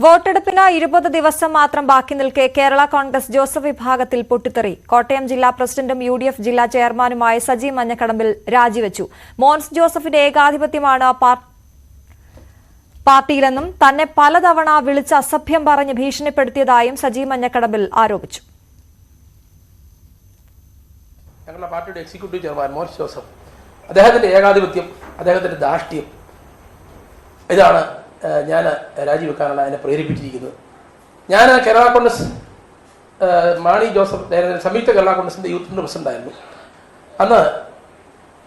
വോട്ടെടുപ്പിന് 20 ദിവസം മാത്രം ബാക്കി നിൽക്കെ കേരള കോൺഗ്രസ് ജോസഫ് വിഭാഗത്തിൽ പൊട്ടിത്തെറി. കോട്ടയം ജില്ലാ പ്രസിഡന്റും UDF ജില്ലാ ചെയർമാനുമായ സജി മഞ്ഞക്കടമ്പിൽ രാജിവെച്ചു. മോൻസ് ജോസഫിന്റെ ഏകാധിപത്യമാണ് പാർട്ടിയിലെന്നും തന്നെ പലതവണ വിളിച്ച് അസഭ്യം പറഞ്ഞ് ഭീഷണിപ്പെടുത്തിയതായും സജി മഞ്ഞക്കടമ്പിൽ ആരോപിച്ചു. ഞങ്ങളുടെ പാർട്ടിയുടെ എക്സിക്യൂട്ടീവ് ചെയർമാൻ മോൻസ് ജോസഫ്, അദ്ദേഹത്തിന്റെ ഏകാധിപത്യം, അദ്ദേഹത്തിന്റെ ധാർഷ്ട്യം, ഇതാണ് ഞാൻ രാജിവെക്കാനാണ് എന്നെ പ്രേരിപ്പിച്ചിരിക്കുന്നത്. ഞാൻ കേരള കോൺഗ്രസ് മാണി ജോസഫ് സംയുക്ത കേരള കോൺഗ്രസിൻ്റെ യൂത്തിൻ്റെ പ്രസിഡന്റായിരുന്നു. അന്ന്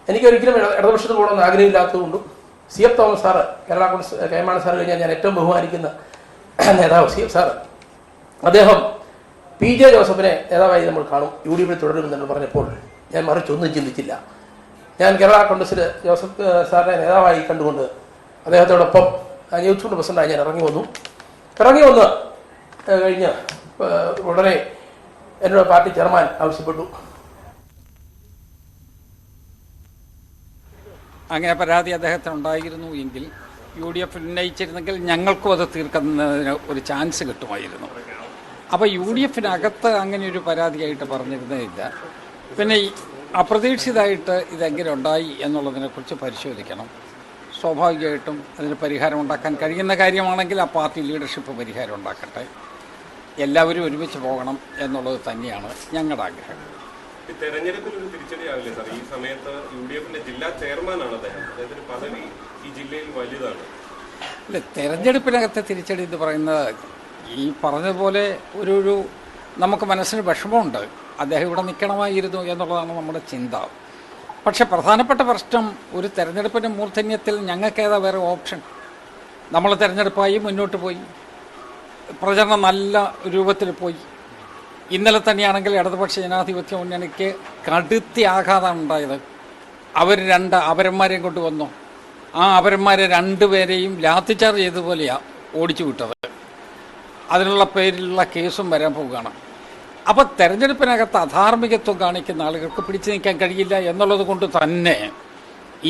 എനിക്കൊരിക്കലും ഇടതുപക്ഷത്ത് പോകണമെന്ന് ആഗ്രഹമില്ലാത്തതുകൊണ്ടും CF തോമസ് സാറ്, കേരള കോൺഗ്രസ് കൈമാണ സാറ് കഴിഞ്ഞാൽ ഞാൻ ഏറ്റവും ബഹുമാനിക്കുന്ന നേതാവ് CF സാറ്, അദ്ദേഹം PJ ജോസഫിനെ നേതാവായി നമ്മൾ കാണും, UDF തുടരുമെന്ന് പറഞ്ഞപ്പോൾ ഞാൻ മറിച്ചൊന്നും ചിന്തിച്ചില്ല. ഞാൻ കേരള കോൺഗ്രസിൽ ജോസഫ് സാറിനെ നേതാവായി കണ്ടുകൊണ്ട് അദ്ദേഹത്തോടൊപ്പം യൂത്ത് പ്രസിഡന്റായി ഞാൻ ഇറങ്ങി വന്ന് കഴിഞ്ഞ് ഉടനെ എന്നോട് പാർട്ടി ചെയർമാൻ ആവശ്യപ്പെട്ടു. അങ്ങനെ പരാതി അദ്ദേഹത്തിനുണ്ടായിരുന്നു എങ്കിൽ UDF ഉന്നയിച്ചിരുന്നെങ്കിൽ ഞങ്ങൾക്കും അത് തീർക്കുന്നതിന് ഒരു ചാൻസ് കിട്ടുമായിരുന്നു. അപ്പോൾ UDFിനകത്ത് അങ്ങനെ ഒരു പരാതിയായിട്ട് പറഞ്ഞിരുന്നില്ല. പിന്നെ അപ്രതീക്ഷിതമായിട്ട് ഇതെങ്ങനെ ഉണ്ടായി എന്നുള്ളതിനെക്കുറിച്ച് പരിശോധിക്കണം. സ്വാഭാവികമായിട്ടും അതിന് പരിഹാരം ഉണ്ടാക്കാൻ കഴിയുന്ന കാര്യമാണെങ്കിൽ ആ പാർട്ടി ലീഡർഷിപ്പ് പരിഹാരം ഉണ്ടാക്കട്ടെ. എല്ലാവരും ഒരുമിച്ച് പോകണം എന്നുള്ളത് തന്നെയാണ് ഞങ്ങളുടെ ആഗ്രഹം. തെരഞ്ഞെടുപ്പിൽ ഒരു തിരിച്ചടിയാവില്ലേ സാർ? ഈ സമയത്ത് UDFിന്റെ ജില്ലാ ചെയർമാനാണ് അദ്ദേഹത്തിന്റെ പദവി ഈ ജില്ലയിൽ വലുതാണ്. അല്ല, തെരഞ്ഞെടുപ്പിനകത്തെ തിരിച്ചടി എന്ന് പറയുന്നത് ഈ പറഞ്ഞതുപോലെ ഒരു നമുക്ക് മനസ്സിന് വിഷമമുണ്ട്. അദ്ദേഹം ഇവിടെ നിൽക്കണമായിരുന്നു എന്നുള്ളതാണ് നമ്മുടെ ചിന്ത. പക്ഷെ പ്രധാനപ്പെട്ട പ്രശ്നം, ഒരു തെരഞ്ഞെടുപ്പിൻ്റെ മൂർധന്യത്തിൽ ഞങ്ങൾക്കേതാ വേറെ ഓപ്ഷൻ? നമ്മൾ തെരഞ്ഞെടുപ്പായി മുന്നോട്ട് പോയി, പ്രചരണം നല്ല രൂപത്തിൽ പോയി. ഇന്നലെ തന്നെയാണെങ്കിൽ ഇടതുപക്ഷ ജനാധിപത്യ മുന്നണിക്ക് കടുത്ത ആഘാതമാണ് ഉണ്ടായത്. അവർ അപരന്മാരെയും കൊണ്ടുവന്നു. ആ അപരന്മാരെ രണ്ടുപേരെയും ലാത്തിച്ചാർജ് ചെയ്തതുപോലെയാണ് ഓടിച്ചു വിട്ടത്. അതിനുള്ള പേരിലുള്ള കേസും വരാൻ പോവുകയാണ്. അപ്പോൾ തെരഞ്ഞെടുപ്പിനകത്ത് അധാർമികത്വം കാണിക്കുന്ന ആളുകൾക്ക് പിടിച്ചു നിൽക്കാൻ കഴിയില്ല എന്നുള്ളത് കൊണ്ട് തന്നെ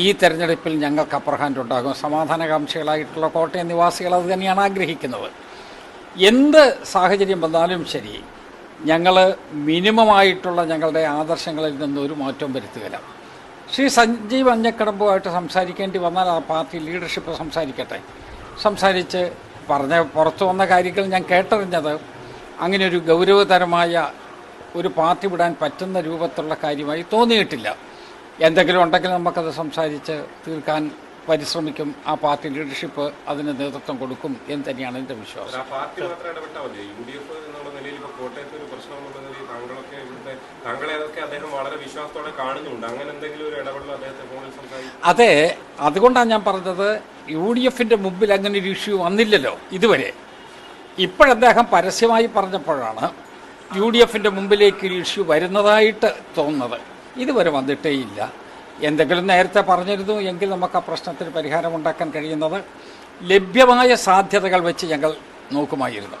ഈ തെരഞ്ഞെടുപ്പിൽ ഞങ്ങൾക്ക് അപ്പർ ഹാൻഡ് ഉണ്ടാകും. സമാധാനകാംക്ഷികളായിട്ടുള്ള കോട്ടയം നിവാസികൾ അത് തന്നെയാണ് ആഗ്രഹിക്കുന്നത്. എന്ത് സാഹചര്യം വന്നാലും ശരി, ഞങ്ങൾ മിനിമമായിട്ടുള്ള ഞങ്ങളുടെ ആദർശങ്ങളിൽ നിന്ന് ഒരു മാറ്റവും വരുത്തുകയില്ല. ശ്രീ സജി മഞ്ഞക്കടമ്പുമായിട്ട് സംസാരിക്കേണ്ടി വന്നാൽ ആ പാർട്ടി ലീഡർഷിപ്പ് സംസാരിച്ച് പുറത്തു വന്ന കാര്യങ്ങൾ ഞാൻ കേട്ടറിഞ്ഞത് അങ്ങനെ ഒരു ഗൗരവതരമായ ഒരു പാർട്ടി വിടാൻ പറ്റുന്ന രൂപത്തിലുള്ള കാര്യമായി തോന്നിയിട്ടില്ല. എന്തെങ്കിലും ഉണ്ടെങ്കിൽ നമുക്കത് സംസാരിച്ച് തീർക്കാൻ പരിശ്രമിക്കും. ആ പാർട്ടി ലീഡർഷിപ്പ് അതിന് നേതൃത്വം കൊടുക്കും എന്ന് തന്നെയാണ് എൻ്റെ വിശ്വാസം. അതെ, അതുകൊണ്ടാണ് ഞാൻ പറഞ്ഞത് UDFിൻ്റെ മുമ്പിൽ അങ്ങനെ ഒരു ഇഷ്യൂ വന്നില്ലല്ലോ ഇതുവരെ. ഇപ്പോഴദ്ദേഹം പരസ്യമായി പറഞ്ഞപ്പോഴാണ് UDFിൻ്റെ മുമ്പിലേക്ക് ഒരു ഇഷ്യൂ വരുന്നതായിട്ട് തോന്നുന്നത്. ഇതുവരെ വന്നിട്ടേയില്ല. എന്തെങ്കിലും നേരത്തെ പറഞ്ഞിരുന്നു എങ്കിൽ നമുക്ക് ആ പ്രശ്നത്തിന് പരിഹാരം ഉണ്ടാക്കാൻ കഴിയുന്നത് ലഭ്യമായ സാധ്യതകൾ വെച്ച് ഞങ്ങൾ നോക്കുമായിരുന്നു.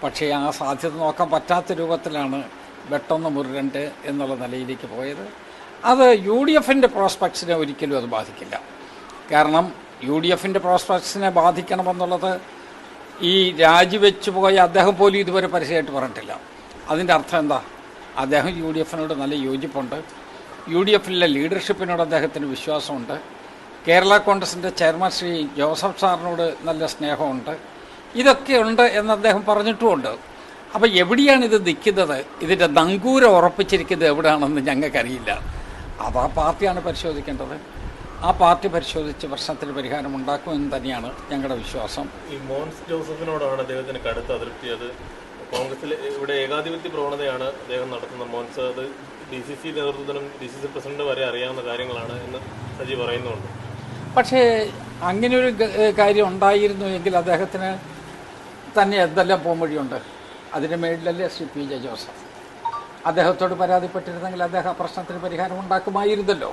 പക്ഷേ ആ സാധ്യത നോക്കാൻ പറ്റാത്ത രൂപത്തിലാണ് വെട്ടൊന്ന് മുരണ്ട് എന്നുള്ള നിലയിലേക്ക് പോയത്. അത് UDFിൻ്റെ പ്രോസ്പെക്ട്സിനെ ഒരിക്കലും അത് ബാധിക്കില്ല. കാരണം UDFിൻ്റെ പ്രോസ്പെക്ട്സിനെ ബാധിക്കണമെന്നുള്ളത് ഈ രാജിവെച്ചു പോയ അദ്ദേഹം പോലും ഇതുവരെ പരസ്യമായിട്ട് പറഞ്ഞിട്ടില്ല. അതിൻ്റെ അർത്ഥം എന്താ? അദ്ദേഹം UDFിനോട് നല്ല യോജിപ്പുണ്ട്. UDFിലെ ലീഡർഷിപ്പിനോട് അദ്ദേഹത്തിന് വിശ്വാസമുണ്ട്. കേരള കോൺഗ്രസിൻ്റെ ചെയർമാൻ ശ്രീ ജോസഫ് സാറിനോട് നല്ല സ്നേഹമുണ്ട്. ഇതൊക്കെ ഉണ്ട് എന്ന് അദ്ദേഹം പറഞ്ഞിട്ടുമുണ്ട്. അപ്പോൾ എവിടെയാണ് ഇത് നിൽക്കുന്നത്, ഇതിൻ്റെ നങ്കൂരം ഉറപ്പിച്ചിരിക്കുന്നത് എവിടെയാണെന്ന് ഞങ്ങൾക്കറിയില്ല. അത് ആ പാർട്ടിയാണ് പരിശോധിക്കേണ്ടത്. ആ പാർട്ടി പരിശോധിച്ച് പ്രശ്നത്തിന് പരിഹാരം ഉണ്ടാക്കുമെന്ന് തന്നെയാണ് ഞങ്ങളുടെ വിശ്വാസം. ഈ മോൻസ് ജോസഫിനോടാണ് അദ്ദേഹത്തിന് കടുത്ത അതൃപ്തി. അത് കോൺഗ്രസിൽ ഇവിടെ ഏകാധിപത്യ പ്രവണതയാണ് അദ്ദേഹം നടത്തുന്ന മോൻസ്. അത് DCC നേതൃത്വത്തിനും DCC പ്രസിഡന്റ് വരെ അറിയാവുന്ന കാര്യങ്ങളാണ് എന്ന് സജി പറയുന്നുണ്ട്. പക്ഷേ അങ്ങനെയൊരു കാര്യം ഉണ്ടായിരുന്നു എങ്കിൽ അദ്ദേഹത്തിന് തന്നെ എന്തെല്ലാം പോംവഴിയുണ്ട്. അതിന് മേളിലല്ലേ ശ്രീ PJ ജോസഫ്. അദ്ദേഹത്തോട് പരാതിപ്പെട്ടിരുന്നെങ്കിൽ അദ്ദേഹം പ്രശ്നത്തിന് പരിഹാരം ഉണ്ടാക്കുമായിരുന്നല്ലോ.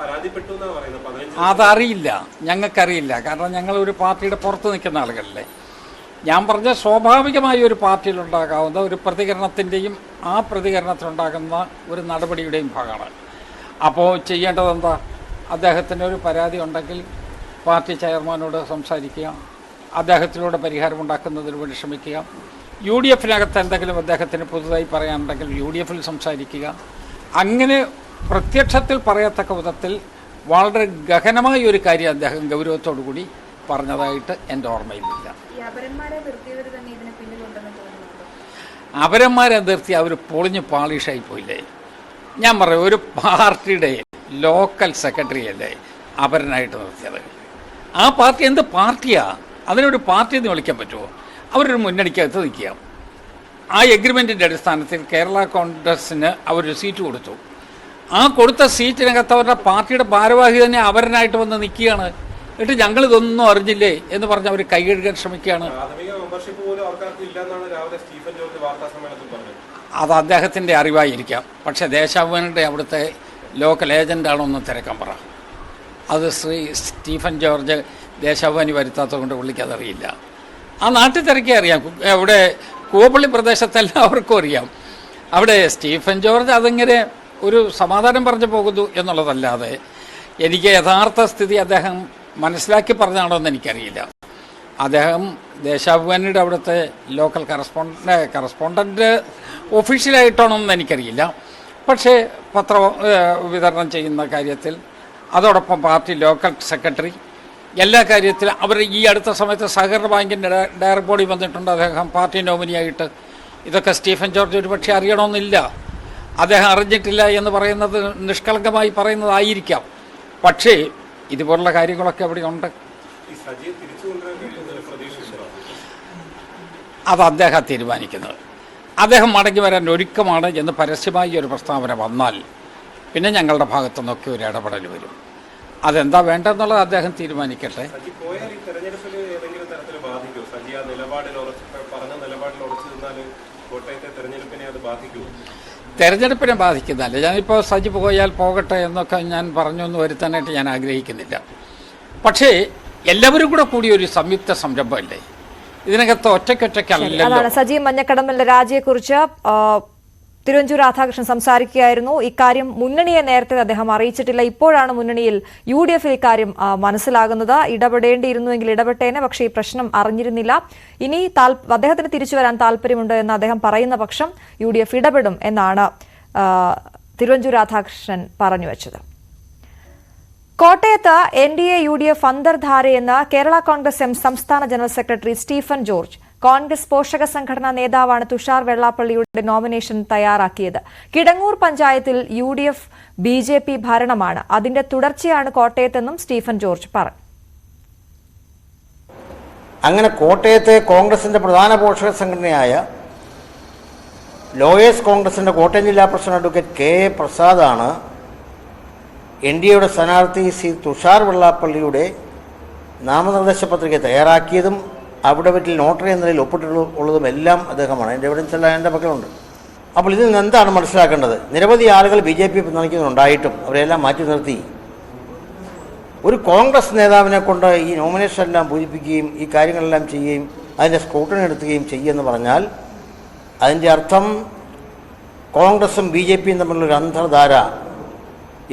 അതറിയില്ല, ഞങ്ങൾക്കറിയില്ല. കാരണം ഞങ്ങളൊരു പാർട്ടിയുടെ പുറത്ത് നിൽക്കുന്ന ആളുകളല്ലേ. ഞാൻ പറഞ്ഞ സ്വാഭാവികമായ ഒരു പാർട്ടിയിലുണ്ടാകാവുന്ന ഒരു പ്രതികരണത്തിൻ്റെയും ആ പ്രതികരണത്തിലുണ്ടാകുന്ന ഒരു നടപടിയുടെയും ഭാഗമാണ്. അപ്പോൾ ചെയ്യേണ്ടത് എന്താ? അദ്ദേഹത്തിന് ഒരു പരാതി ഉണ്ടെങ്കിൽ പാർട്ടി ചെയർമാനോട് സംസാരിക്കുക, അദ്ദേഹത്തിലൂടെ പരിഹാരമുണ്ടാക്കുന്നതിന് വേണ്ടി ശ്രമിക്കുക. UDF-നകത്ത് എന്തെങ്കിലും അദ്ദേഹത്തിന് പുതുതായി പറയാനുണ്ടെങ്കിൽ UDF-ൽ സംസാരിക്കുക. അങ്ങനെ പ്രത്യക്ഷത്തിൽ പറയത്തക്ക വിധത്തിൽ വളരെ ഗഹനമായ ഒരു കാര്യം അദ്ദേഹം ഗൗരവത്തോടു കൂടി പറഞ്ഞതായിട്ട് എൻ്റെ ഓർമ്മയിലില്ല. അപരന്മാരെ നിർത്തി അവർ പൊളിഞ്ഞ് പാളിഷായി പോയില്ലേ? ഞാൻ പറയും, ഒരു പാർട്ടിയുടെ ലോക്കൽ സെക്രട്ടറി അല്ലേ അപരനായിട്ട് നിർത്തിയത്? ആ പാർട്ടി എന്ത് പാർട്ടിയാണ്? അതിനൊരു പാർട്ടി എന്ന് വിളിക്കാൻ പറ്റുമോ? അവരൊരു മുന്നണിക്കകത്ത് നിൽക്കുക. ആ എഗ്രിമെൻറ്റിൻ്റെ അടിസ്ഥാനത്തിൽ കേരള കോൺഗ്രസ്സിന് അവരൊരു സീറ്റ് കൊടുത്തു. ആ കൊടുത്ത സീറ്റിനകത്ത് അവരുടെ പാർട്ടിയുടെ ഭാരവാഹി തന്നെ അപരനായിട്ട് വന്ന് നിൽക്കുകയാണ്. എന്നിട്ട് ഞങ്ങളിതൊന്നും അറിഞ്ഞില്ലേ എന്ന് പറഞ്ഞ് അവർ കൈകഴുകാൻ ശ്രമിക്കുകയാണ്. അത് അദ്ദേഹത്തിൻ്റെ അറിവായിരിക്കാം. പക്ഷേ ദേശാഭിമാനിയുടെ അവിടുത്തെ ലോക്കൽ ഏജൻ്റാണോ എന്ന് തിരക്കാൻ പറ. അത് ശ്രീ സ്റ്റീഫൻ ജോർജ് ദേശാഭിമാനി വരുത്താത്തത് കൊണ്ട് പുള്ളിക്കതറിയില്ല. ആ നാട്ടിൽ തിരക്കി അറിയാം. അവിടെ കൂവപ്പള്ളി പ്രദേശത്തെല്ലാവർക്കും അറിയാം. അവിടെ സ്റ്റീഫൻ ജോർജ് അതിങ്ങനെ ഒരു സമാധാനം പറഞ്ഞു പോകുന്നു എന്നുള്ളതല്ലാതെ എനിക്ക് യഥാർത്ഥ സ്ഥിതി അദ്ദേഹം മനസ്സിലാക്കി പറഞ്ഞാണോ എന്ന് എനിക്കറിയില്ല. അദ്ദേഹം ദേശാഭിമാനിയുടെ അവിടുത്തെ ലോക്കൽ കറസ്പോണ്ടൻ്റ് ഒഫീഷ്യലായിട്ടാണോ എന്ന് എനിക്കറിയില്ല. പക്ഷേ പത്രം വിതരണം ചെയ്യുന്ന കാര്യത്തിൽ, അതോടൊപ്പം പാർട്ടി ലോക്കൽ സെക്രട്ടറി, എല്ലാ കാര്യത്തിലും അവർ ഈ അടുത്ത സമയത്ത് സഹകരണ ബാങ്കിൻ്റെ ഡയറക്ട് ബോഡി വന്നിട്ടുണ്ട്, അദ്ദേഹം പാർട്ടി നോമിനിയായിട്ട്. ഇതൊക്കെ സ്റ്റീഫൻ ജോർജ് ഒരു പക്ഷേ അറിയണമെന്നില്ല. അദ്ദേഹം അറിഞ്ഞിട്ടില്ല എന്ന് പറയുന്നത് നിഷ്കളങ്കമായി പറയുന്നതായിരിക്കാം. പക്ഷേ ഇതുപോലുള്ള കാര്യങ്ങളൊക്കെ അവിടെ ഉണ്ട്. അത് അദ്ദേഹം തീരുമാനിക്കുന്നത്. അദ്ദേഹം മടങ്ങി വരാൻ ഒരുക്കമാണ് എന്ന് പരസ്യമായി ഒരു പ്രസ്താവന വന്നാൽ പിന്നെ ഞങ്ങളുടെ ഭാഗത്തു നിന്നൊക്കെ ഒരു ഇടപെടൽ വരും. അതെന്താ വേണ്ടെന്നുള്ളത് അദ്ദേഹം തീരുമാനിക്കട്ടെ. തെരഞ്ഞെടുപ്പിനെ ബാധിക്കുന്നതല്ല. ഞാനിപ്പോൾ സജി പോയാൽ പോകട്ടെ എന്നൊക്കെ ഞാൻ പറഞ്ഞൊന്നും വരുത്താനായിട്ട് ഞാൻ ആഗ്രഹിക്കുന്നില്ല. പക്ഷേ എല്ലാവരും കൂടി ഒരു സംയുക്ത സംരംഭമല്ലേ? ഇതിനകത്ത് ഒറ്റയ്ക്കൊറ്റയ്ക്കല്ലല്ലോ. അതാണ് സജി മഞ്ഞക്കടമ്പലിന്റെ രാജിയെക്കുറിച്ച് തിരുവഞ്ചൂർ രാധാകൃഷ്ണൻ സംസാരിക്കുകയായിരുന്നു. ഇക്കാര്യം മുന്നണിയെ നേരത്തെ അദ്ദേഹം അറിയിച്ചിട്ടില്ല. ഇപ്പോഴാണ് മുന്നണിയിൽ UDF ഇക്കാര്യം മനസ്സിലാകുന്നത്. ഇടപെടേണ്ടിയിരുന്നുവെങ്കിൽ ഇടപെട്ടേനെ, പക്ഷേ ഈ പ്രശ്നം അറിഞ്ഞിരുന്നില്ല. ഇനി അദ്ദേഹത്തിന് തിരിച്ചു വരാൻ താല്പര്യമുണ്ട് എന്ന് അദ്ദേഹം പറയുന്ന പക്ഷം UDF ഇടപെടും എന്നാണ് തിരുവഞ്ചൂർ രാധാകൃഷ്ണൻ പറഞ്ഞു വെച്ചത്. കോട്ടയത്ത് NDA UDF അന്തർധാരയെന്ന് കേരള കോൺഗ്രസ് സംസ്ഥാന general secretary Stephen George. Congress പോഷക സംഘടനാ നേതാവാണ് തുഷാർ വെള്ളാപ്പള്ളിയുടെ നോമിനേഷൻ തയ്യാറാക്കിയത്. കിടങ്ങൂർ പഞ്ചായത്തിൽ UDF BJP ഭരണമാണ്. അതിന്റെ തുടർച്ചയാണ് കോട്ടയത്തെന്നും സ്റ്റീഫൻ ജോർജ് പറഞ്ഞു. അങ്ങനെ കോട്ടയത്തെ കോൺഗ്രസിന്റെ പ്രധാന പോഷക സംഘടനയായ ലോയേഴ്സ് കോൺഗ്രസിന്റെ കോട്ടയം ജില്ലാ പ്രസിഡന്റ് അഡ്വക്കേറ്റ് KA പ്രസാദാണ് NDAയുടെ സ്ഥാനാർത്ഥി ശ്രീ തുഷാർ വെള്ളാപ്പള്ളിയുടെ നാമനിർദ്ദേശ പത്രിക തയ്യാറാക്കിയതും അവിടെ വീട്ടിൽ നോട്ടറി എന്ന നിലയിൽ ഒപ്പിട്ടുള്ളതും എല്ലാം അദ്ദേഹമാണ്. എൻ്റെ എവിഡൻസ് എല്ലാം എൻ്റെ പക്കലുണ്ട്. അപ്പോൾ ഇതിൽ നിന്ന് എന്താണ് മനസ്സിലാക്കേണ്ടത്? നിരവധി ആളുകൾ BJP പിന്തുണയ്ക്കുന്നുണ്ടായിട്ടും അവരെല്ലാം മാറ്റി നിർത്തി ഒരു കോൺഗ്രസ് നേതാവിനെ കൊണ്ട് ഈ നോമിനേഷൻ എല്ലാം പൂരിപ്പിക്കുകയും ഈ കാര്യങ്ങളെല്ലാം ചെയ്യുകയും അതിൻ്റെ സ്ക്രൂട്ടണി എടുത്തുകയും ചെയ്യുമെന്ന് പറഞ്ഞാൽ അതിൻ്റെ അർത്ഥം കോൺഗ്രസും BJPയും തമ്മിലുള്ളൊരു അന്തർധാര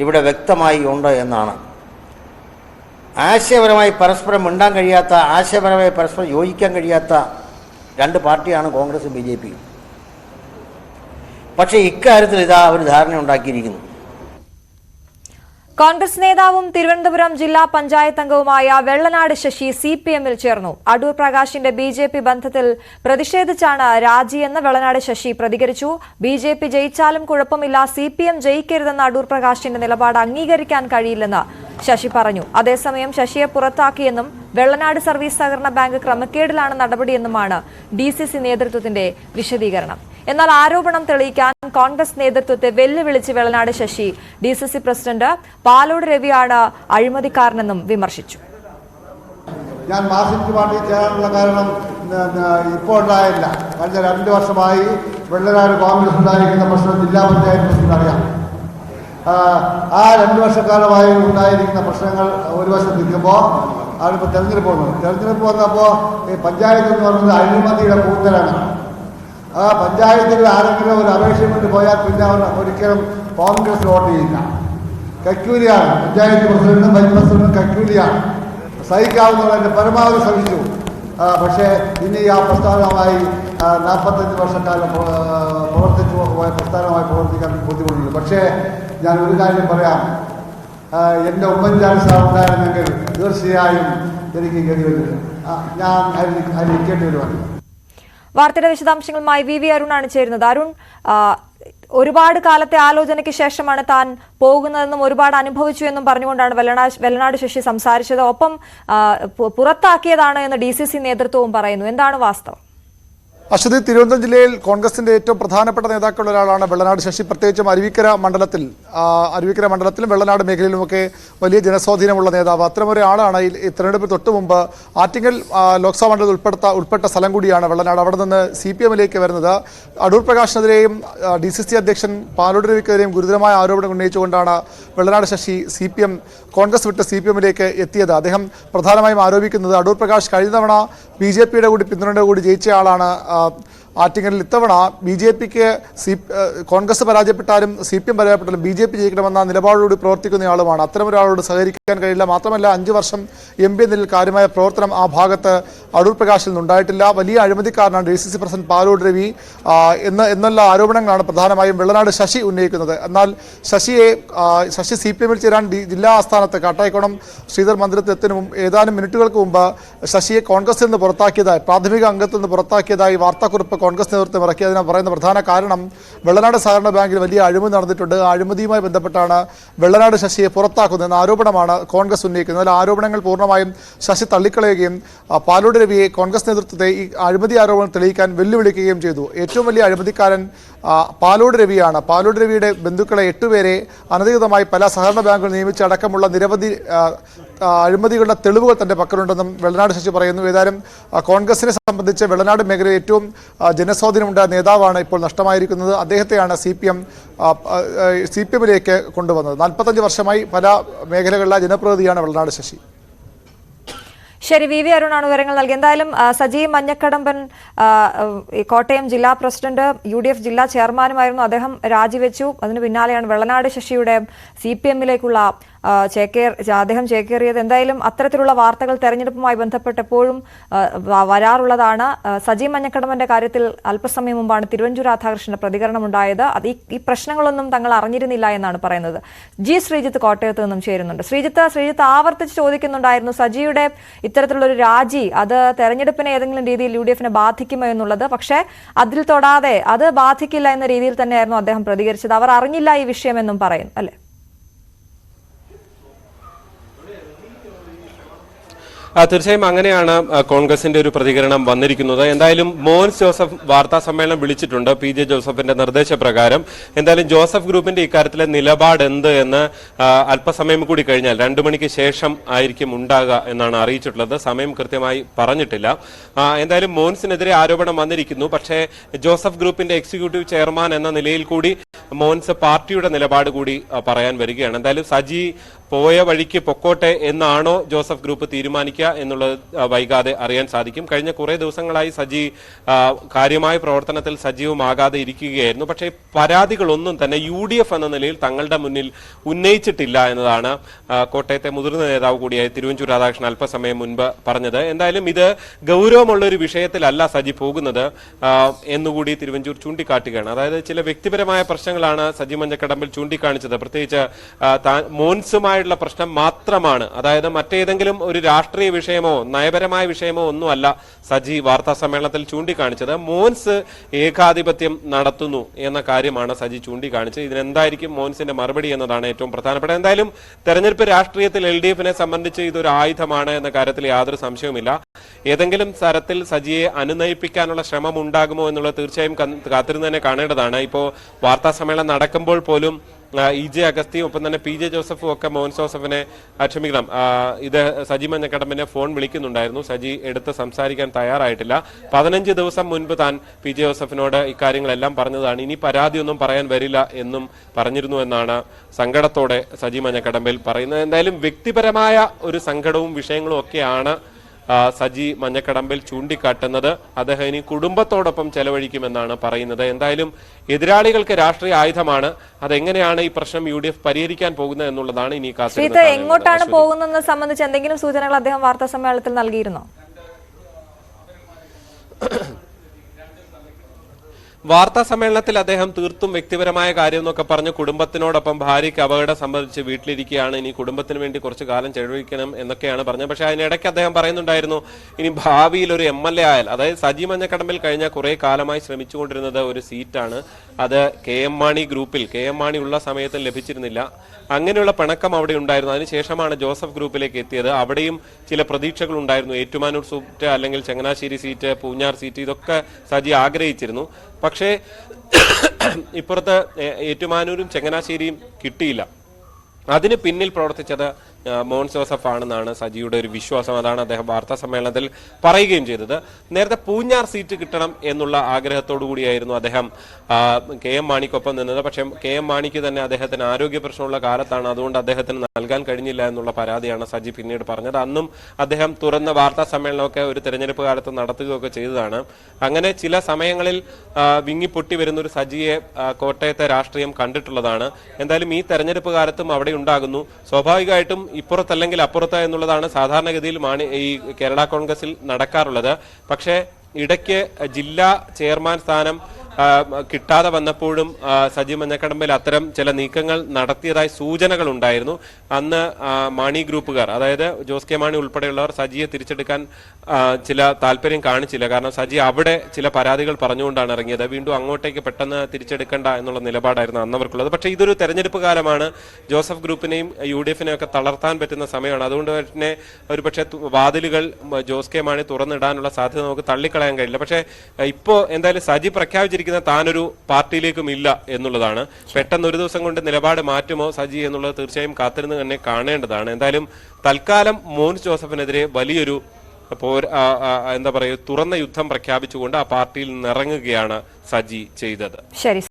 ഇവിടെ വ്യക്തമായി ഉണ്ട് എന്നാണ്. ആശയപരമായി പരസ്പരം മിണ്ടാൻ കഴിയാത്ത, ആശയപരമായി പരസ്പരം യോജിക്കാൻ കഴിയാത്ത രണ്ട് പാർട്ടിയാണ് കോൺഗ്രസും BJPയും. പക്ഷേ ഇക്കാര്യത്തിൽ ഇതാ ഒരു ധാരണ ഉണ്ടാക്കിയിരിക്കുന്നു. കോൺഗ്രസ് നേതാവും തിരുവനന്തപുരം ജില്ലാ പഞ്ചായത്ത് അംഗവുമായ വെള്ളനാട് ശശി CPM-ൽ ചേർന്നു. അടൂർ പ്രകാശിന്റെ BJP ബന്ധത്തിൽ പ്രതിഷേധിച്ചാണ് രാജിയെന്ന് വെള്ളനാട് ശശി പ്രതികരിച്ചു. BJP ജയിച്ചാലും കുഴപ്പമില്ല, CPM ജയിക്കരുതെന്ന അടൂർ പ്രകാശിന്റെ നിലപാട് അംഗീകരിക്കാൻ കഴിയില്ലെന്ന് ശശി പറഞ്ഞു. അതേസമയം ശശിയെ പുറത്താക്കിയെന്നും വെള്ളനാട് സർവീസ് സഹകരണ ബാങ്ക് ക്രമക്കേടിലാണ് നടപടിയെന്നുമാണ് DCC നേതൃത്വത്തിന്റെ വിശദീകരണം. എന്നാൽ ആരോപണം തെളിയിക്കാൻ കോൺഗ്രസ് നേതൃത്വത്തെ വെല്ലുവിളിച്ച് വെള്ളനാട് ശശി DCC പ്രസിഡന്റ് പാലോട് രവിയാണ് അഴിമതിക്കാരനെന്നും വിമർശിച്ചു. ഞാൻ മാർക്സിസ്റ്റ് പാർട്ടി ചേരാനുള്ള കാരണം ഇപ്പോൾ ഉണ്ടായില്ല. കഴിഞ്ഞ 2 വർഷമായി വെള്ളനാട് കോൺഗ്രസ് ഉണ്ടായിരിക്കുന്ന പ്രശ്നം ജില്ലാ പഞ്ചായത്ത് പ്രസിഡന്റ് അറിയാം. ആ 2 വർഷക്കാലമായി ഉണ്ടായിരിക്കുന്ന പ്രശ്നങ്ങൾ ഒരു വശത്ത് നിൽക്കുമ്പോൾ അവരിപ്പോൾ തെരഞ്ഞെടുപ്പ് വന്നു. തെരഞ്ഞെടുപ്പ് വന്നപ്പോൾ ഈ പഞ്ചായത്ത് എന്ന് പറയുന്നത് അഴിമതിയുടെ കൂത്തലാണ്. ആ പഞ്ചായത്തിൽ ആരെങ്കിലും ഒരു അപേക്ഷ കൊണ്ട് പോയാൽ പിന്നെ അവർ ഒരിക്കലും കോൺഗ്രസ് വോട്ട് ചെയ്യില്ല. കക്കൂലിയാണ് പഞ്ചായത്ത് പ്രസിഡന്റും വൈസ് പ്രസിഡന്റും കക്കൂലിയാണ്. സഹിക്കാവുന്നതിന്റെ പരമാവധി ശ്രമിച്ചു. പക്ഷേ ഇനി ആ പ്രസ്ഥാനമായി 45 വർഷക്കാലം പ്രവർത്തിച്ചു പോയ പ്രസ്ഥാനമായി പ്രവർത്തിക്കാൻ ബുദ്ധിമുട്ടുണ്ട്. പക്ഷേ ഞാൻ ഒരു കാര്യം പറയാം, എൻ്റെ ഉമ്മൻചാണ്ടി സാർ ഉണ്ടായിരുന്നെങ്കിൽ തീർച്ചയായും എനിക്ക് ഗതി വരില്ല, ഞാൻ അതിരിക്കേണ്ടി വരുവാണ്. വാർത്തയുടെ വിശദാംശങ്ങളുമായി വി അരുണാണ് ചേരുന്നത്. അരുൺ, ഒരുപാട് കാലത്തെ ആലോചനയ്ക്ക് ശേഷമാണ് താൻ പോകുന്നതെന്നും ഒരുപാട് അനുഭവിച്ചു എന്നും പറഞ്ഞുകൊണ്ടാണ് വെള്ളനാട് ശശി സംസാരിച്ചത്. ഒപ്പം പുറത്താക്കിയതാണ് എന്ന് DCC നേതൃത്വവും പറയുന്നു. എന്താണ് വാസ്തവം? അശ്വതി, തിരുവനന്തപുരം ജില്ലയിൽ കോൺഗ്രസിന്റെ ഏറ്റവും പ്രധാനപ്പെട്ട നേതാക്കളുടെ ഒരാളാണ് വെള്ളനാട് ശശി. പ്രത്യേകിച്ചും അരുവിക്കര മണ്ഡലത്തിലും വെള്ളനാട് മേഖലയിലുമൊക്കെ വലിയ ജനസ്വാധീനമുള്ള നേതാവ്. അത്തരമൊരാളാണ് ഈ തെരഞ്ഞെടുപ്പ് തൊട്ട് മുമ്പ് ആറ്റിങ്ങൽ ലോക്സഭാ മണ്ഡലത്തിൽ ഉൾപ്പെട്ട സ്ഥലം കൂടിയാണ് വെള്ളനാട്. അവിടെ നിന്ന് CPM-ലേക്ക് വരുന്നത്. അടൂർ പ്രകാശിനെതിരെയും DCC അധ്യക്ഷൻ പാലോട് രവിക്കെതിരെയും ഗുരുതരമായ ആരോപണം ഉന്നയിച്ചുകൊണ്ടാണ് വെള്ളനാട് ശശി കോൺഗ്രസ് വിട്ട് CPM-ലേക്ക് എത്തിയത്. അദ്ദേഹം പ്രധാനമായും ആരോപിക്കുന്നത് അടൂർ പ്രകാശ് കഴിഞ്ഞ തവണ BJP-യുടെ കൂടി പിന്തുണയോടെ കൂടി ജയിച്ച ആളാണ്. ആറ്റിങ്ങലിൽ ഇത്തവണ BJP-ക്ക് കോൺഗ്രസ് പരാജയപ്പെട്ടാലും CPM പരാജയപ്പെട്ടാലും BJP ജയിക്കണമെന്ന നിലപാടോടുകൂടി പ്രവർത്തിക്കുന്നയാളുമാണ്. അത്തരമൊരാളോട് സഹകരിക്കാൻ കഴിയില്ല. മാത്രമല്ല 5 വർഷം MP എന്നതിൽ കാര്യമായ പ്രവർത്തനം ആ ഭാഗത്ത് അടൂർ പ്രകാശിൽ നിന്നുണ്ടായിട്ടില്ല. വലിയ അഴിമതിക്കാരനാണ് DCC പ്രസിഡന്റ് പാലോട് രവി എന്നുള്ള ആരോപണങ്ങളാണ് പ്രധാനമായും വെള്ളനാട് ശശി ഉന്നയിക്കുന്നത്. എന്നാൽ ശശി CPM-ൽ ചേരാൻ ജില്ലാ ആസ്ഥാനത്ത് കാട്ടായിക്കോണം ശ്രീധർ മന്ദിരത്തിൽ ഏതാനും മിനിറ്റുകൾക്ക് മുമ്പ് ശശിയെ കോൺഗ്രസിൽ നിന്ന് പുറത്താക്കിയതായി, പ്രാഥമിക അംഗത്തിൽ നിന്ന് പുറത്താക്കിയതായി വാർത്താക്കുറിപ്പ് കോൺഗ്രസ് നേതൃത്വം ഇറക്കി. അതിന് പറയുന്ന പ്രധാന കാരണം വെള്ളനാട് സഹകരണ ബാങ്കിൽ വലിയ അഴിമതി നടന്നിട്ടുണ്ട്, ആ അഴിമതിയുമായി ബന്ധപ്പെട്ടാണ് വെള്ളനാട് ശശിയെ പുറത്താക്കുന്നത് എന്ന ആരോപണമാണ് കോൺഗ്രസ് ഉന്നയിക്കുന്നത്. ആരോപണങ്ങൾ പൂർണ്ണമായും ശശി തള്ളിക്കളയുകയും പാലോട് രവിയെ കോൺഗ്രസ് നേതൃത്വത്തെ ഈ അഴിമതി ആരോപണം തെളിയിക്കാൻ വെല്ലുവിളിക്കുകയും ചെയ്തു. ഏറ്റവും വലിയ അഴിമതിക്കാരൻ പാലോട് രവിയാണ്. പാലോട് രവിയുടെ ബന്ധുക്കളെ 8 പേരെ അനധികൃതമായി പല സഹകരണ ബാങ്കുകൾ നിയമിച്ച് അടക്കമുള്ള നിരവധി അഴിമതികളുടെ തെളിവുകൾ തന്റെ പക്കലുണ്ടെന്നും വെള്ളനാട് ശശി പറയുന്നു. ഏതായാലും കോൺഗ്രസിനെ സംബന്ധിച്ച് വെള്ളനാട് മേഖലയിൽ ഏറ്റവും ജനസ്വാധീനമുണ്ട നേതാവാണ് ഇപ്പോൾ നഷ്ടമായിരിക്കുന്നത്. അദ്ദേഹത്തെയാണ് CPM-ലേക്ക് കൊണ്ടുവന്നത്. 45 വർഷമായി പല മേഖലകളിലെ ജനപ്രതിനിധിയാണ് വെള്ളനാട് ശശി. ശരി, വി അരുണാണ് വിവരങ്ങൾ നൽകി. എന്തായാലും സജി മഞ്ഞക്കടമ്പൻ കോട്ടയം ജില്ലാ പ്രസിഡന്റ് UDF ജില്ലാ ചെയർമാനുമായിരുന്നു. അദ്ദേഹം രാജിവെച്ചു. അതിന് പിന്നാലെയാണ് വെള്ളനാട് ശശിയുടെ CPM-ലേക്കുള്ള അദ്ദേഹം ചേക്കേറിയത്. എന്തായാലും അത്തരത്തിലുള്ള വാർത്തകൾ തെരഞ്ഞെടുപ്പുമായി ബന്ധപ്പെട്ടപ്പോഴും വരാറുള്ളതാണ്. സജി മഞ്ഞക്കടമ്പന്റെ കാര്യത്തിൽ അല്പസമയം മുമ്പാണ് തിരുവഞ്ചൂർ രാധാകൃഷ്ണന്റെ പ്രതികരണം ഉണ്ടായത്. ഈ പ്രശ്നങ്ങളൊന്നും തങ്ങൾ അറിഞ്ഞിരുന്നില്ല എന്നാണ് പറയുന്നത്. ശ്രീജിത്ത് കോട്ടയത്ത് നിന്നും ചേരുന്നുണ്ട്. ശ്രീജിത്ത് ആവർത്തിച്ച് ചോദിക്കുന്നുണ്ടായിരുന്നു സജിയുടെ ഇത്തരത്തിലുള്ളൊരു രാജി അത് തെരഞ്ഞെടുപ്പിനെ ഏതെങ്കിലും രീതിയിൽ UDF-നെ ബാധിക്കുമോ എന്നുള്ളത്. പക്ഷേ അതിൽ തൊടാതെ അത് ബാധിക്കില്ല എന്ന രീതിയിൽ തന്നെയായിരുന്നു അദ്ദേഹം പ്രതികരിച്ചത്. അവർ അറിഞ്ഞില്ല ഈ വിഷയമെന്നും പറയുന്നു അല്ലേ? തീർച്ചയായും അങ്ങനെയാണ് കോൺഗ്രസിന്റെ ഒരു പ്രതികരണം വന്നിരിക്കുന്നത്. എന്തായാലും മോൻസ് ജോസഫ് വാർത്താ സമ്മേളനം വിളിച്ചിട്ടുണ്ട് PJ ജോസഫിന്റെ നിർദ്ദേശപ്രകാരം. എന്തായാലും ജോസഫ് ഗ്രൂപ്പിന്റെ ഇക്കാര്യത്തിലെ നിലപാട് എന്ത് എന്ന് അല്പസമയം കൂടി കഴിഞ്ഞാൽ 2 മണിക്ക് ശേഷം ആയിരിക്കും ഉണ്ടാകുക എന്നാണ് അറിയിച്ചിട്ടുള്ളത്. സമയം കൃത്യമായി പറഞ്ഞിട്ടില്ല. എന്തായാലും മോൻസിനെതിരെ ആരോപണം വന്നിരിക്കുന്നു. പക്ഷേ ജോസഫ് ഗ്രൂപ്പിന്റെ എക്സിക്യൂട്ടീവ് ചെയർമാൻ എന്ന നിലയിൽ കൂടി മോൻസ് പാർട്ടിയുടെ നിലപാട് കൂടി പറയാൻ വരികയാണ്. എന്തായാലും സജി പോയ വഴിക്ക് പൊക്കോട്ടെ എന്നാണോ ജോസഫ് ഗ്രൂപ്പ് തീരുമാനിക്കുക എന്നുള്ളത് വൈകാതെ അറിയാൻ സാധിക്കും. കഴിഞ്ഞ കുറെ ദിവസങ്ങളായി സജി കാര്യമായ പ്രവർത്തനത്തിൽ സജീവമാകാതെ ഇരിക്കുകയായിരുന്നു. പക്ഷേ പരാതികളൊന്നും തന്നെ UDF എന്ന നിലയിൽ തങ്ങളുടെ മുന്നിൽ ഉന്നയിച്ചിട്ടില്ല എന്നതാണ് കോട്ടയത്തെ മുതിർന്ന നേതാവ് കൂടിയായ തിരുവഞ്ചൂർ രാധാകൃഷ്ണൻ അല്പസമയം മുൻപ് പറഞ്ഞത്. എന്തായാലും ഇത് ഗൗരവമുള്ള ഒരു വിഷയത്തിലല്ല സജി പോകുന്നത് എന്നുകൂടി തിരുവഞ്ചൂർ ചൂണ്ടിക്കാട്ടുകയാണ്. അതായത് ചില വ്യക്തിപരമായ പ്രശ്നങ്ങളാണ് സജി മഞ്ഞക്കടമ്പിൽ ചൂണ്ടിക്കാണിച്ചത്. പ്രത്യേകിച്ച് മോൻസുമായുള്ള പ്രശ്നം മാത്രമാണ്. അതായത് മറ്റേതെങ്കിലും ഒരു രാഷ്ട്രീയ വിഷയമോ നയപരമായ വിഷയമോ ഒന്നുമല്ല സജി വാർത്താ സമ്മേളനത്തിൽ ചൂണ്ടിക്കാണിച്ചത്. മോൻസ് ഏകാധിപത്യം നടത്തുന്നു എന്ന കാര്യമാണ് സജി ചൂണ്ടിക്കാണിച്ചത്. ഇതിനെന്തായിരിക്കും മോൻസിന്റെ മറുപടി എന്നതാണ് ഏറ്റവും പ്രധാനപ്പെട്ട. എന്തായാലും തെരഞ്ഞെടുപ്പ് രാഷ്ട്രീയത്തിൽ LDF-നെ സംബന്ധിച്ച് ഇതൊരു ആയുധമാണ് എന്ന കാര്യത്തിൽ യാതൊരു സംശയവുമില്ല. ഏതെങ്കിലും തരത്തിൽ സജിയെ അനുനയിപ്പിക്കാനുള്ള ശ്രമം ഉണ്ടാകുമോ എന്നുള്ളത് തീർച്ചയായും കാത്തിരുന്ന് തന്നെ കാണേണ്ടതാണ്. ഇപ്പോൾ വാർത്താ സമ്മേളനം നടക്കുമ്പോൾ പോലും EJ അഗസ്തിയും ഒപ്പം തന്നെ PJ ജോസഫും ഒക്കെ മോൻസ് ജോസഫിനെ ക്ഷമിക്കണം ഇത് സജി മഞ്ഞക്കടമ്പിനെ ഫോൺ വിളിക്കുന്നുണ്ടായിരുന്നു. സജി എടുത്ത് സംസാരിക്കാൻ തയ്യാറായിട്ടില്ല. 15 ദിവസം മുൻപ് താൻ PJ ജോസഫിനോട് ഇക്കാര്യങ്ങളെല്ലാം പറഞ്ഞതാണ്. ഇനി പരാതിയൊന്നും പറയാൻ വരില്ല എന്നും പറഞ്ഞിരുന്നു എന്നാണ് സങ്കടത്തോടെ സജി മഞ്ഞക്കടമ്പിൽ പറയുന്നത്. എന്തായാലും വ്യക്തിപരമായ ഒരു സങ്കടവും വിഷയങ്ങളും ഒക്കെയാണ് സജി മഞ്ഞക്കടമ്പിൽ ചൂണ്ടിക്കാട്ടുന്നത്. അദ്ദേഹം ഇനി കുടുംബത്തോടൊപ്പം ചെലവഴിക്കുമെന്നാണ് പറയുന്നത്. എന്തായാലും എതിരാളികൾക്ക് രാഷ്ട്രീയ ആയുധമാണ്. അതെങ്ങനെയാണ് ഈ പ്രശ്നം UDF പരിഹരിക്കാൻ പോകുന്നത് എന്നുള്ളതാണ് ഇനി എങ്ങോട്ടാണ് പോകുന്നതെന്ന് സംബന്ധിച്ച് എന്തെങ്കിലും സൂചനകൾ അദ്ദേഹം വാർത്താ സമ്മേളനത്തിൽ നൽകിയിരുന്നോ? വാർത്താ സമ്മേളനത്തിൽ അദ്ദേഹം തീർത്തും വ്യക്തിപരമായ കാര്യം എന്നൊക്കെ പറഞ്ഞ് കുടുംബത്തിനോടൊപ്പം ഭാര്യയ്ക്ക് അപകടം സംബന്ധിച്ച് വീട്ടിലിരിക്കുകയാണ്, ഇനി കുടുംബത്തിന് വേണ്ടി കുറച്ചു കാലം ചെലവഴിക്കണം എന്നൊക്കെയാണ് പറഞ്ഞത്. പക്ഷേ അതിനിടയ്ക്ക് അദ്ദേഹം പറയുന്നുണ്ടായിരുന്നു, ഇനി ഭാവിയിൽ ഒരു MLA ആയാൽ, അതായത് സജി മഞ്ഞക്കടമ്പിൽ കഴിഞ്ഞ കുറെ കാലമായി ശ്രമിച്ചുകൊണ്ടിരുന്നത് ഒരു സീറ്റാണ്. അത് KM മാണി ഗ്രൂപ്പിൽ KM മാണി ഉള്ള സമയത്ത് ലഭിച്ചിരുന്നില്ല. അങ്ങനെയുള്ള പിണക്കം അവിടെ ഉണ്ടായിരുന്നു. അതിനുശേഷമാണ് ജോസഫ് ഗ്രൂപ്പിലേക്ക് എത്തിയത്. അവിടെയും ചില പ്രതീക്ഷകൾ ഉണ്ടായിരുന്നു. ഏറ്റുമാനൂർ സീറ്റ് അല്ലെങ്കിൽ ചങ്ങനാശ്ശേരി സീറ്റ്, പൂഞ്ഞാർ സീറ്റ്, ഇതൊക്കെ സജി ആഗ്രഹിച്ചിരുന്നു. പക്ഷേ ഇപ്പുറത്ത് ഏറ്റുമാനൂരും ചങ്ങനാശ്ശേരിയും കിട്ടിയില്ല. അതിന് പിന്നിൽ പ്രവർത്തിച്ചത് മോൻസ് ജോസഫ് ആണെന്നാണ് സജിയുടെ ഒരു വിശ്വാസം. അതാണ് അദ്ദേഹം വാർത്താ സമ്മേളനത്തിൽ പറയുകയും ചെയ്തത്. നേരത്തെ പൂഞ്ഞാർ സീറ്റ് കിട്ടണം എന്നുള്ള ആഗ്രഹത്തോടു കൂടിയായിരുന്നു അദ്ദേഹം KM മാണിക്കൊപ്പം നിന്നത്. പക്ഷേ KM മാണിക്ക് തന്നെ അദ്ദേഹത്തിന് ആരോഗ്യ പ്രശ്നമുള്ള കാലത്താണ്, അതുകൊണ്ട് അദ്ദേഹത്തിന് നൽകാൻ കഴിഞ്ഞില്ല എന്നുള്ള പരാതിയാണ് സജി പിന്നീട് പറഞ്ഞത്. അന്നും അദ്ദേഹം തുറന്ന വാർത്താ സമ്മേളനമൊക്കെ ഒരു തെരഞ്ഞെടുപ്പ് കാലത്ത് നടത്തുകയൊക്കെ ചെയ്തതാണ്. അങ്ങനെ ചില സമയങ്ങളിൽ വിങ്ങിപ്പൊട്ടി വരുന്ന ഒരു സജിയെ കോട്ടയത്തെ രാഷ്ട്രീയം കണ്ടിട്ടുള്ളതാണ്. എന്തായാലും ഈ തെരഞ്ഞെടുപ്പ് കാലത്തും അവിടെ ഉണ്ടാകുന്നു. സ്വാഭാവികമായിട്ടും ഇപ്പുറത്തല്ലെങ്കിൽ അപ്പുറത്ത് എന്നുള്ളതാണ് സാധാരണഗതിയിൽ ഈ കേരള കോൺഗ്രസിൽ നടക്കാറുള്ളത്. പക്ഷേ ഇടയ്ക്ക് ജില്ലാ ചെയർമാൻ സ്ഥാനം കിട്ടാതെ വന്നപ്പോഴും സജി മഞ്ഞക്കടമ്പിൽ അത്തരം ചില നീക്കങ്ങൾ നടത്തിയതായി സൂചനകൾ ഉണ്ടായിരുന്നു. അന്ന് മാണി ഗ്രൂപ്പുകാർ, അതായത് ജോസ് കെ മാണി ഉൾപ്പെടെയുള്ളവർ സജിയെ തിരിച്ചെടുക്കാൻ ചില താല്പര്യം കാണിച്ചില്ല. കാരണം സജി അവിടെ ചില പരാതികൾ പറഞ്ഞുകൊണ്ടാണ് ഇറങ്ങിയത്. വീണ്ടും അങ്ങോട്ടേക്ക് പെട്ടെന്ന് തിരിച്ചെടുക്കണ്ട എന്നുള്ള നിലപാടായിരുന്നു അന്നവർക്കുള്ളത്. പക്ഷേ ഇതൊരു തെരഞ്ഞെടുപ്പ് കാലമാണ്. ജോസഫ് ഗ്രൂപ്പിനെയും UDF-നെയും ഒക്കെ തളർത്താൻ പറ്റുന്ന സമയമാണ്. അതുകൊണ്ട് തന്നെ ഒരുപക്ഷെ വാതിലുകൾ ജോസ് കെ മാണി തുറന്നിടാനുള്ള സാധ്യത നമുക്ക് തള്ളിക്കളയാൻ കഴിയില്ല. പക്ഷേ ഇപ്പോൾ എന്തായാലും സജി പ്രഖ്യാപിച്ചിരിക്കുന്നത് താനൊരു പാർട്ടിയിലേക്കും ഇല്ല എന്നുള്ളതാണ്. പെട്ടെന്ന് ഒരു ദിവസം കൊണ്ട് നിലപാട് മാറ്റുമോ സജി എന്നുള്ളത് തീർച്ചയായും കാത്തിരുന്ന് തന്നെ കാണേണ്ടതാണ്. എന്തായാലും തൽക്കാലം മോൻസ് ജോസഫിനെതിരെ വലിയൊരു എന്താ പറയുക തുറന്ന യുദ്ധം പ്രഖ്യാപിച്ചുകൊണ്ട് ആ പാർട്ടിയിൽ നിന്നിറങ്ങുകയാണ് സജി ചെയ്തത്. ശരി.